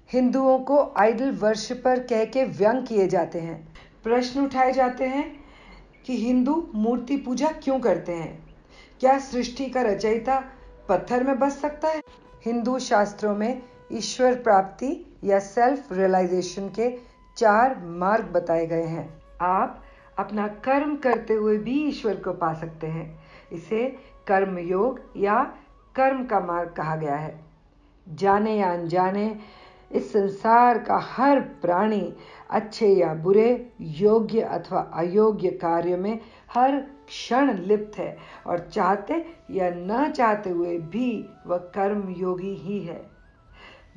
हिंदुओं को idol worshipper कह के व्यंग किए जाते हैं। प्रश्न उठाए जाते हैं कि हिंदू मूर्ति पूजा क्यों करते हैं? क्या सृष्टि का रचयिता पत्थर में बस सकता है? हिंदू शास्त्रों में ईश्वर प्राप्ति या सेल्फ रियलाइजेशन के 4 मार्ग बताए गए हैं। आप अपना कर्म करते हुए भी ईश्वर को पा सकते हैं। इसे कर्म योग या कर्म का मार्ग कहा गया है। जाने या अनजाने इस संसार का हर प्राणी अच्छे या बुरे, योग्य अथवा अयोग्य कार्य में हर क्षण लिप्त है और चाहते या न चाहते हुए भी वह कर्म योगी ही है।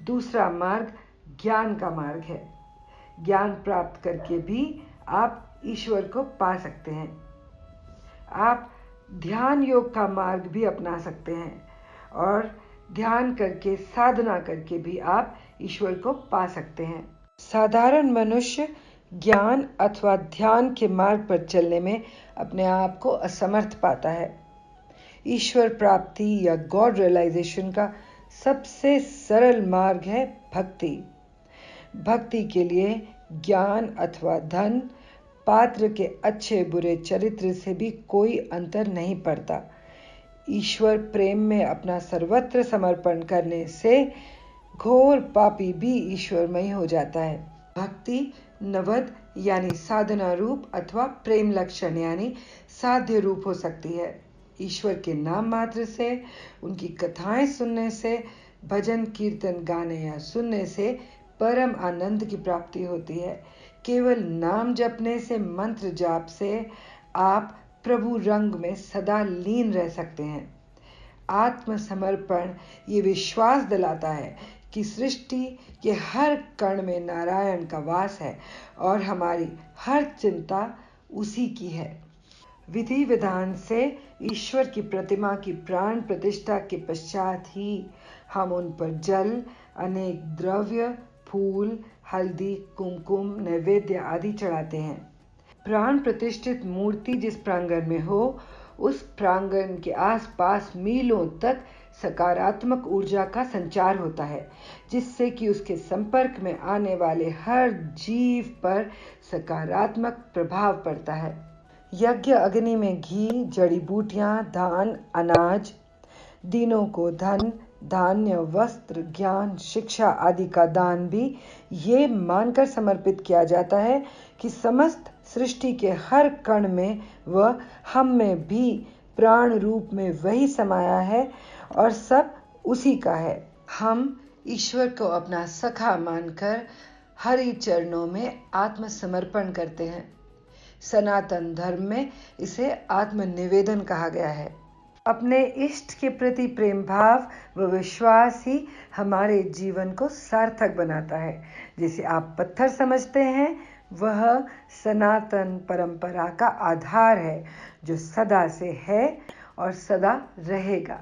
दूसरा मार्ग ज्ञान का मार्ग है। ज्ञान प्राप्त करके भी आप ईश्वर को पा सकते हैं। आप ध्यान योग का मार्ग भी अपना सकते हैं और ध्यान करके, साधना करके भी आप ईश्वर को पा सकते हैं। साधारण मनुष्य ज्ञान अथवा ध्यान के मार्ग पर चलने में अपने आप को असमर्थ पाता है। ईश्वर प्राप्ति या गॉड रियलाइजेशन का सबसे सरल मार्ग है भक्ति। भक्ति के लिए ज्ञान अथवा धन, पात्र के अच्छे बुरे चरित्र से भी कोई अंतर नहीं पड़ता। ईश्वर प्रेम में अपना सर्वत्र समर्पण करने से घोर पापी भी ईश्वरमय हो जाता है। भक्ति नवद यानी साधना रूप अथवा प्रेम लक्षण यानी साध्य रूप हो सकती है। ईश्वर के नाम मात्र से, उनकी कथाएं सुनने से, भजन कीर्तन गाने या सुनने से परम आनंद की प्राप्ति होती है। केवल नाम जपने से, मंत्र जाप से आप प्रभु रंग में सदा लीन रह सकते हैं। आत्मसमर्पण ये विश्वास दिलाता है कि सृष्टि के हर कण में नारायण का वास है और हमारी हर चिंता उसी की है। विधि विधान से ईश्वर की प्रतिमा की प्राण प्रतिष्ठा के पश्चात ही हम उन पर जल, अनेक द्रव्य, फूल, हल्दी, कुमकुम, नैवेद्य आदि चढ़ाते हैं। प्राण प्रतिष्ठित मूर्ति जिस प्रांगण में हो, उस प्रांगण के आसपास मीलों तक सकारात्मक ऊर्जा का संचार होता है, जिससे कि उसके संपर्क में आने वाले हर जीव पर सकारात्मक प्रभाव पड़ता है। यज्ञ अग्नि में घी, जड़ी बूटियां, धान, अनाज, दीनों को धन, धान्य, वस्त्र, ज्ञान, शिक्षा आदि का दान भी ये मानकर समर्पित किया जाता है कि समस्त सृष्टि के हर कण में व हम में भी प्राण रूप में वही समाया है और सब उसी का है। हम ईश्वर को अपना सखा मानकर हरि चरणों में आत्मसमर्पण करते हैं। सनातन धर्म में इसे आत्मनिवेदन कहा गया है। अपने इष्ट के प्रति प्रेम भाव व विश्वास ही हमारे जीवन को सार्थक बनाता है। जिसे आप पत्थर समझते हैं, वह सनातन परंपरा का आधार है, जो सदा से है और सदा रहेगा।